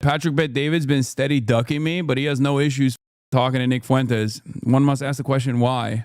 Patrick Bet David's been steady ducking me, but he has no issues talking to Nick Fuentes. One must ask the question, why?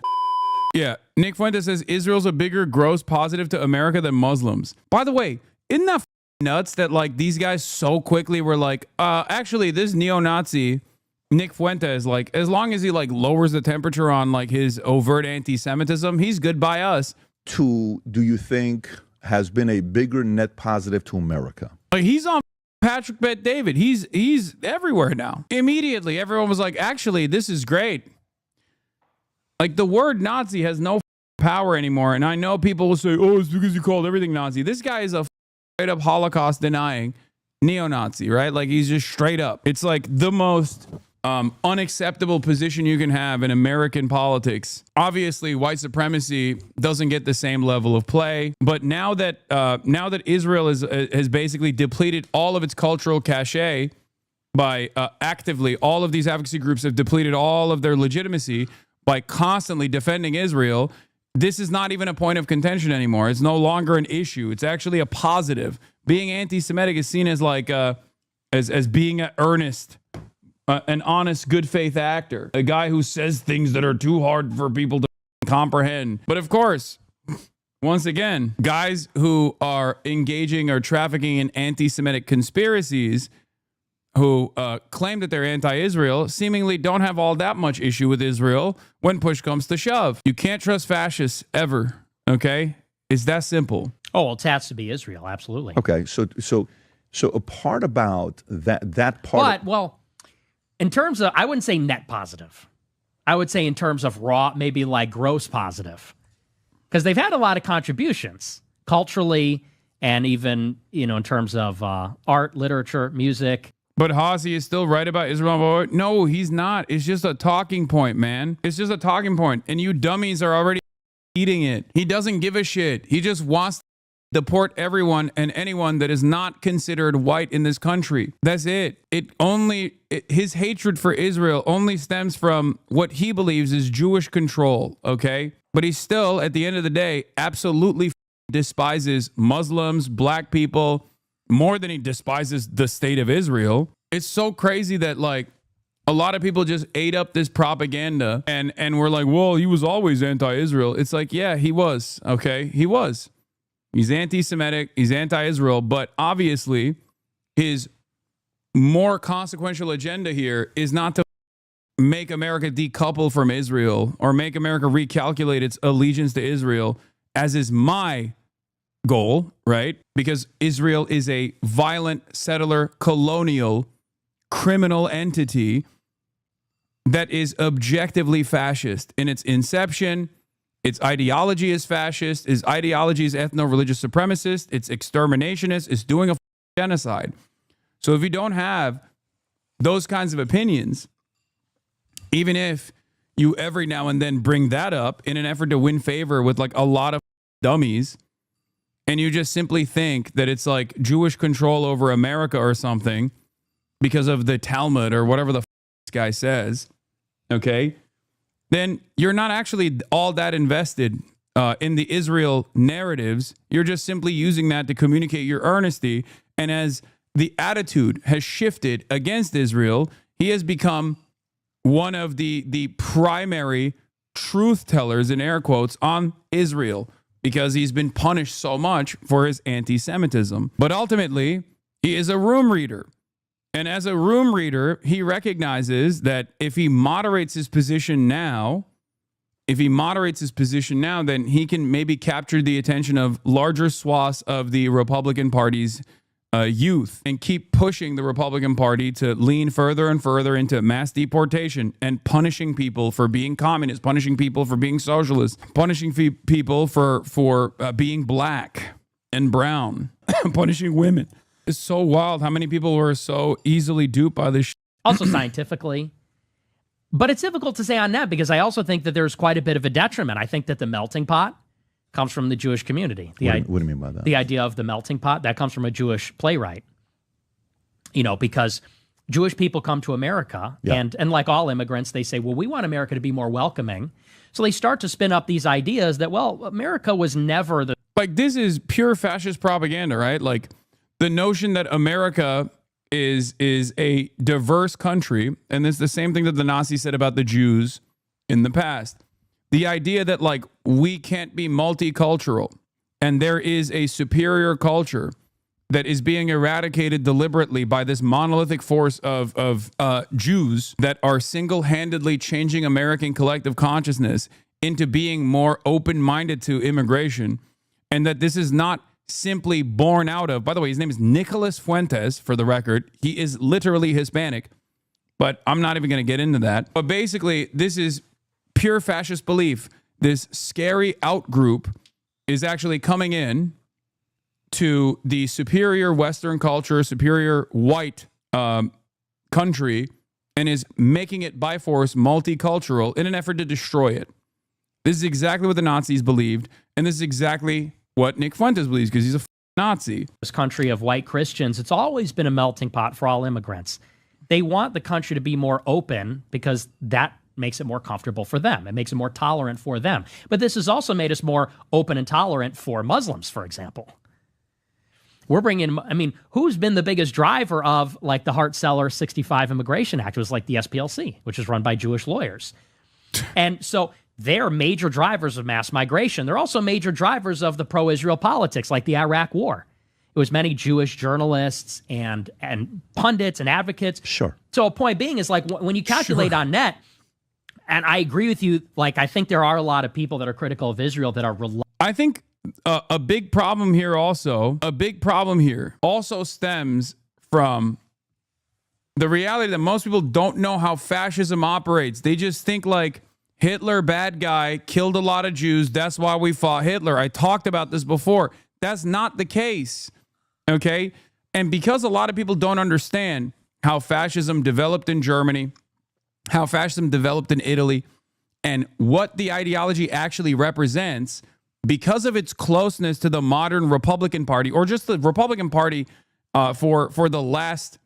Yeah, Nick Fuentes says Israel's a bigger gross positive to America than Muslims. By the way, isn't that nuts that like these guys so quickly were like, actually this neo-Nazi Nick Fuentes, like as long as he like lowers the temperature on like his overt anti-Semitism, he's good by us. Do you think has been a bigger net positive to America? Like he's on Patrick Bet David. He's everywhere now. Immediately, everyone was like, actually, this is great. Like the word Nazi has no power anymore. And I know people will say, oh, it's because you called everything Nazi. This guy is a straight up Holocaust denying neo-Nazi, right? Like he's just straight up. It's like the most unacceptable position you can have in American politics. Obviously, white supremacy doesn't get the same level of play. But now that Israel has basically depleted all of its cultural cachet by actively, all of these advocacy groups have depleted all of their legitimacy by constantly defending Israel. This is not even a point of contention anymore. It's no longer an issue. It's actually a positive. Being anti-Semitic is seen as like as being an earnest, an honest, good faith actor, a guy who says things that are too hard for people to comprehend. But of course, once again, guys who are engaging or trafficking in anti-Semitic conspiracies, who claim that they're anti-Israel, seemingly don't have all that much issue with Israel when push comes to shove. You can't trust fascists ever, okay? It's that simple. Oh, well, it has to be Israel, absolutely. Okay, so a part about that part. But, well, in terms of, I wouldn't say net positive. I would say in terms of raw, maybe like gross positive. Because they've had a lot of contributions culturally and even, in terms of art, literature, music. But Hossie is still right about Israel. No, he's not. It's just a talking point, man. It's just a talking point. And you dummies are already eating it. He doesn't give a shit. He just wants to deport everyone and anyone that is not considered white in this country. That's it. His hatred for Israel only stems from what he believes is Jewish control, okay? But he still, at the end of the day, absolutely despises Muslims, black people, more than he despises the state of Israel. It's so crazy that like a lot of people just ate up this propaganda and were like, well, he was always anti-Israel. It's like, yeah, he was. Okay, he was. He's anti-Semitic. He's anti-Israel. But obviously, his more consequential agenda here is not to make America decouple from Israel or make America recalculate its allegiance to Israel, as is my goal, right? Because Israel is a violent settler, colonial, criminal entity that is objectively fascist in its inception. Its ideology is fascist. Its ideology is ethno-religious supremacist. It's exterminationist. It's doing a genocide. So if you don't have those kinds of opinions, even if you every now and then bring that up in an effort to win favor with like a lot of dummies, and you just simply think that it's like Jewish control over America or something because of the Talmud or whatever the this guy says, okay, then you're not actually all that invested in the Israel narratives. You're just simply using that to communicate your earnesty. And as the attitude has shifted against Israel, he has become one of the primary truth tellers, in air quotes, on Israel, because he's been punished so much for his anti-Semitism. But ultimately, he is a room reader. And as a room reader, he recognizes that if he moderates his position now, then he can maybe capture the attention of larger swaths of the Republican Party's youth and keep pushing the Republican Party to lean further and further into mass deportation and punishing people for being communist, punishing people for being socialist, punishing people for being black and brown, punishing women. It's so wild how many people were so easily duped by this. Also scientifically. But it's difficult to say on that because I also think that there's quite a bit of a detriment. I think that the melting pot comes from the Jewish community. What do you mean by that? The idea of the melting pot, that comes from a Jewish playwright. Because Jewish people come to America, and like all immigrants, they say, well, we want America to be more welcoming. So they start to spin up these ideas that, well, America was never the... Like, this is pure fascist propaganda, right? Like, the notion that America is a diverse country, and it's the same thing that the Nazis said about the Jews in the past. The idea that like we can't be multicultural and there is a superior culture that is being eradicated deliberately by this monolithic force of Jews that are single-handedly changing American collective consciousness into being more open-minded to immigration, and that this is not simply born out of, by the way, his name is Nicholas Fuentes, for the record. He is literally Hispanic, but I'm not even going to get into that. But basically, this is pure fascist belief. This scary out group is actually coming in to the superior Western culture, superior white country, and is making it by force multicultural in an effort to destroy it. This is exactly what the Nazis believed, and this is exactly what Nick Fuentes believes, because he's a Nazi. This country of white Christians, it's always been a melting pot for all immigrants. They want the country to be more open because that makes it more comfortable for them. It makes it more tolerant for them. But this has also made us more open and tolerant for Muslims, for example. We're bringing, I mean, who's been the biggest driver of like the Hart-Celler 65 Immigration Act? It was like the SPLC, which is run by Jewish lawyers. And so they're major drivers of mass migration. They're also major drivers of the pro-Israel politics, like the Iraq War. It was many Jewish journalists and pundits and advocates. Sure. So a point being is like when you calculate on net, and I agree with you, like I think there are a lot of people that are critical of Israel that are I think a big problem here also stems from the reality that most people don't know how fascism operates. They just think like Hitler, bad guy, killed a lot of Jews. That's why we fought Hitler. I talked about this before. That's not the case. Okay? And because a lot of people don't understand how fascism developed in Germany, how fascism developed in Italy, and what the ideology actually represents, because of its closeness to the modern Republican Party, or just the Republican Party for the last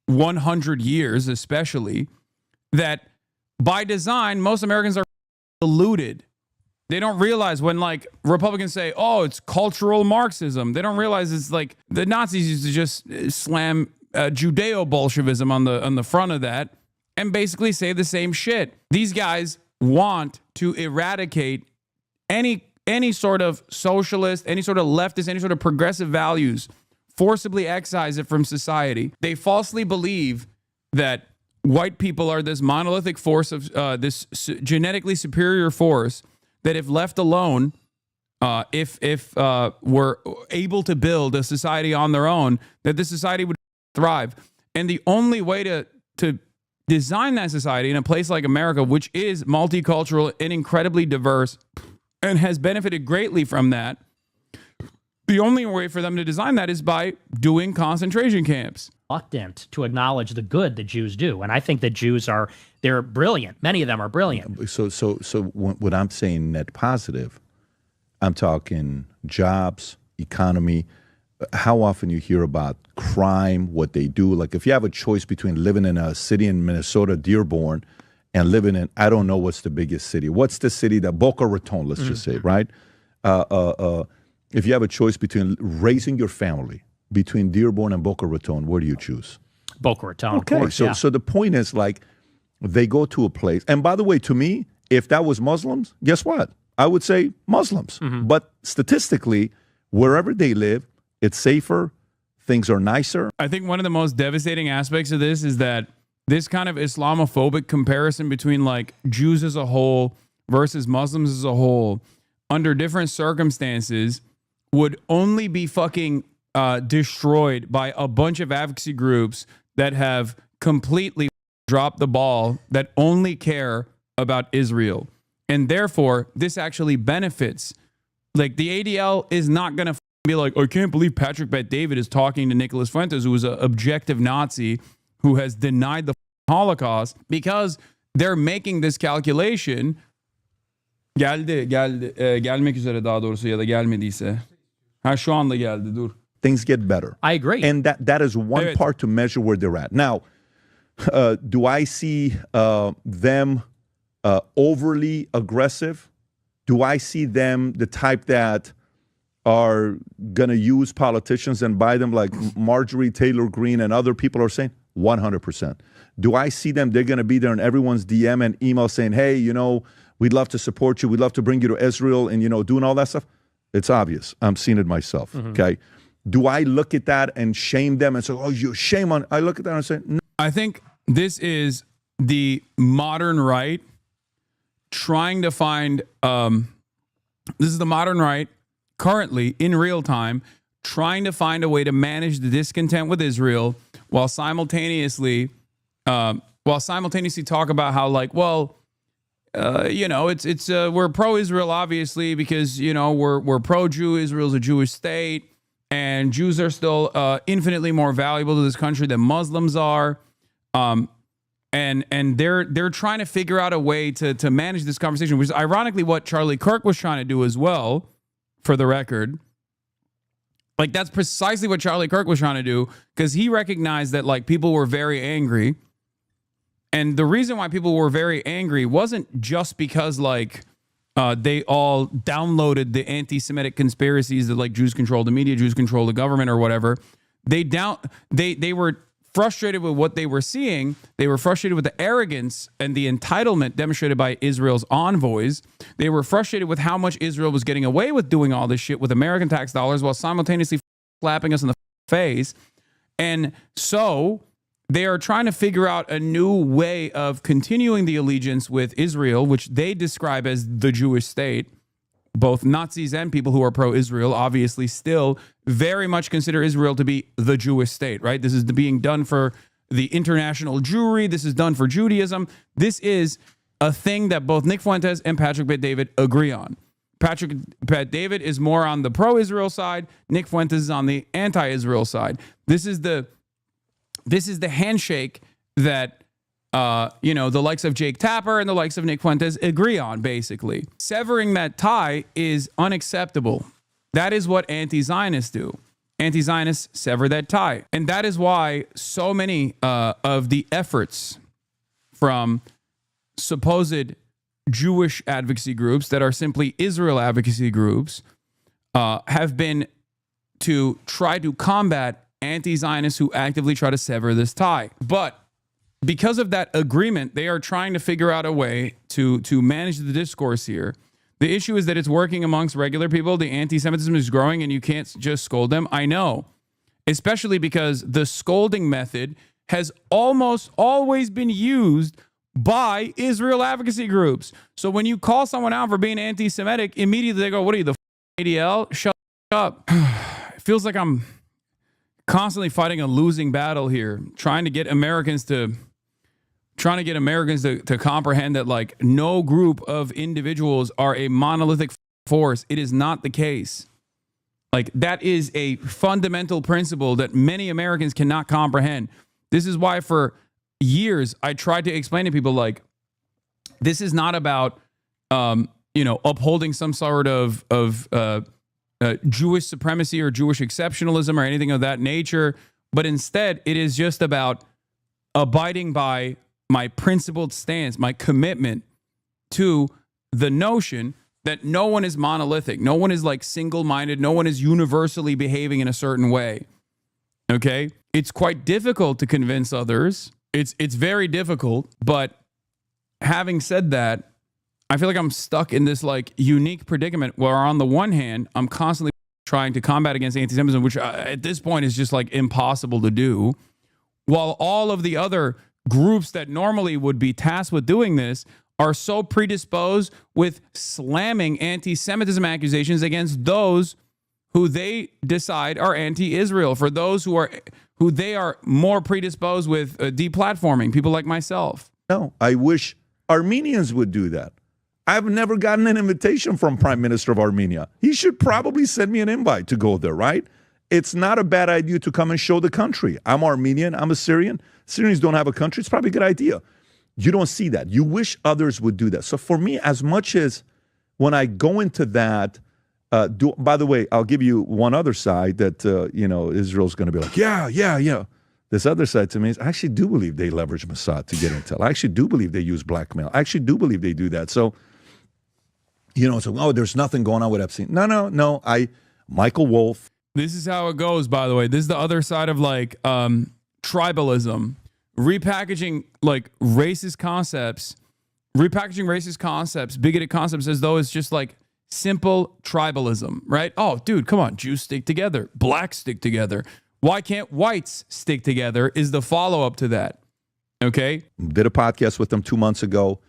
100 years especially, that by design, most Americans are deluded. They don't realize when like Republicans say, oh, it's cultural Marxism. They don't realize it's like the Nazis used to just slam Judeo-Bolshevism on the front of that and basically say the same shit. These guys want to eradicate any sort of socialist, any sort of leftist, any sort of progressive values, forcibly excise it from society. They falsely believe that white people are this monolithic force of this genetically superior force that if left alone, if were able to build a society on their own, that this society would thrive. And the only way to design that society in a place like America, which is multicultural and incredibly diverse and has benefited greatly from that, the only way for them to design that is by doing concentration camps. Reluctant to acknowledge the good that Jews do. And I think that Jews they're brilliant. Many of them are brilliant. So when I'm saying net positive, I'm talking jobs, economy. How often you hear about crime, what they do. Like if you have a choice between living in a city in Minnesota, Dearborn, and living in, I don't know what's the biggest city. What's the city that, Boca Raton, let's just say, right? If you have a choice between raising your family between Dearborn and Boca Raton, where do you choose? Boca Raton, okay, of course, so the point is like they go to a place. And by the way, to me, if that was Muslims, guess what? I would say Muslims. But statistically, wherever they live, it's safer. Things are nicer. I think one of the most devastating aspects of this is that this kind of Islamophobic comparison between like Jews as a whole versus Muslims as a whole under different circumstances would only be fucking destroyed by a bunch of advocacy groups that have completely dropped the ball, that only care about Israel. And therefore, this actually benefits. Like the ADL is not going to be like, I can't believe Patrick Bet-David is talking to Nicholas Fuentes, who is an objective Nazi who has denied the Holocaust, because they're making this calculation. Gelmek üzere daha doğrusu, ya da gelmediyse. Ha şu anda geldi, dur. Things get better. I agree. And that is one part to measure where they're at. Now, do I see them overly aggressive? Do I see them the type that are going to use politicians and buy them like Marjorie Taylor Greene and other people are saying? 100%. Do I see them? They're going to be there in everyone's DM and email saying, hey, you know, we'd love to support you. We'd love to bring you to Israel and, you know, doing all that stuff. It's obvious. I'm seeing it myself. Okay. Do I look at that and shame them and say, oh, you shame on? I look at that and say, no. I think this is the modern right trying to find, this is the modern right currently in real time trying to find a way to manage the discontent with Israel while simultaneously talk about how, like, well, you know, it's we're pro-Israel obviously because, you know, we're pro-Jew. Israel's a Jewish state, and Jews are still infinitely more valuable to this country than Muslims are. And they're trying to figure out a way to manage this conversation, which is ironically what Charlie Kirk was trying to do as well, for the record. Like, that's precisely what Charlie Kirk was trying to do, because he recognized that, like, people were very angry. And the reason why people were very angry wasn't just because, like, they all downloaded the anti-Semitic conspiracies that, like, Jews control the media, Jews control the government or whatever. They were frustrated with what they were seeing. They were frustrated with the arrogance and the entitlement demonstrated by Israel's envoys. They were frustrated with how much Israel was getting away with doing all this shit with American tax dollars while simultaneously slapping us in the face. And so they are trying to figure out a new way of continuing the allegiance with Israel, which they describe as the Jewish state. Both Nazis and people who are pro-Israel obviously still very much consider Israel to be the Jewish state, right? This is being done for the international Jewry. This is done for Judaism. This is a thing that both Nick Fuentes and Patrick Bet-David agree on. Patrick Bet-David is more on the pro-Israel side. Nick Fuentes is on the anti-Israel side. This is the handshake that you know, the likes of Jake Tapper and the likes of Nick Fuentes agree on, basically. Severing that tie is unacceptable. That is what anti-Zionists do. Anti-Zionists sever that tie. And that is why so many of the efforts from supposed Jewish advocacy groups that are simply Israel advocacy groups have been to try to combat anti-Zionists who actively try to sever this tie. But because of that agreement, they are trying to figure out a way to manage the discourse here. The issue is that it's working amongst regular people. The anti-Semitism is growing, and you can't just scold them. I know, especially because the scolding method has almost always been used by Israel advocacy groups. So when you call someone out for being anti-Semitic, immediately they go, what are you, the ADL? Shut up. It feels like I'm constantly fighting a losing battle here, trying to get Americans to comprehend that, like, no group of individuals are a monolithic force. It is not the case. Like, that is a fundamental principle that many Americans cannot comprehend. This is why for years I tried to explain to people, like, this is not about you know, upholding some sort of Jewish supremacy or Jewish exceptionalism or anything of that nature, but instead it is just about abiding by my principled stance, my commitment to the notion that no one is monolithic. No one is, like, single-minded. No one is universally behaving in a certain way. Okay? It's quite difficult to convince others. It's very difficult, but having said that, I feel like I'm stuck in this, like, unique predicament where on the one hand, I'm constantly trying to combat against anti-Semitism, which at this point is just, like, impossible to do, while all of the other groups that normally would be tasked with doing this are so predisposed with slamming anti-Semitism accusations against those who they decide are anti-Israel, for those who they are more predisposed with deplatforming, people like myself. No, I wish Armenians would do that. I've never gotten an invitation from Prime Minister of Armenia. He should probably send me an invite to go there, right? It's not a bad idea to come and show the country. I'm Armenian. I'm a Syrian. Syrians don't have a country. It's probably a good idea. You don't see that. You wish others would do that. So for me, as much as when I go into that, by the way, I'll give you one other side that, you know, Israel's going to be like, yeah. This other side to me is I actually do believe they leverage Mossad to get intel. I actually do believe they use blackmail. I actually do believe they do that. So, you know, so, oh, there's nothing going on with Epstein. No. Michael Wolff. This is how it goes, by the way. This is the other side of like tribalism, repackaging like racist concepts, bigoted concepts as though it's just like simple tribalism, right? Oh, dude, come on. Jews stick together. Blacks stick together. Why can't whites stick together is the follow-up to that. Okay? Did a podcast with him 2 months ago.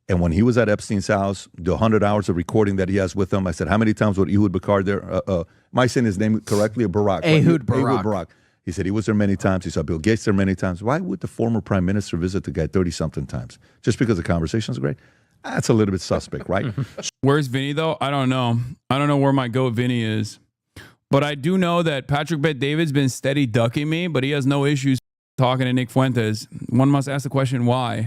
And when he was at Epstein's house, the 100 hours of recording that he has with him, I said, how many times was Ehud Barak there? Am I saying his name correctly? Or Barak? Ehud Barak. Ehud Barak. He said he was there many times. He saw Bill Gates there many times. Why would the former prime minister visit the guy 30-something times? Just because the conversation's great? That's a little bit suspect, right? Where's Vinny, though? I don't know. I don't know where my goat Vinny is. But I do know that Patrick Bet-David's been steady ducking me, but he has no issues talking to Nick Fuentes. One must ask the question, why?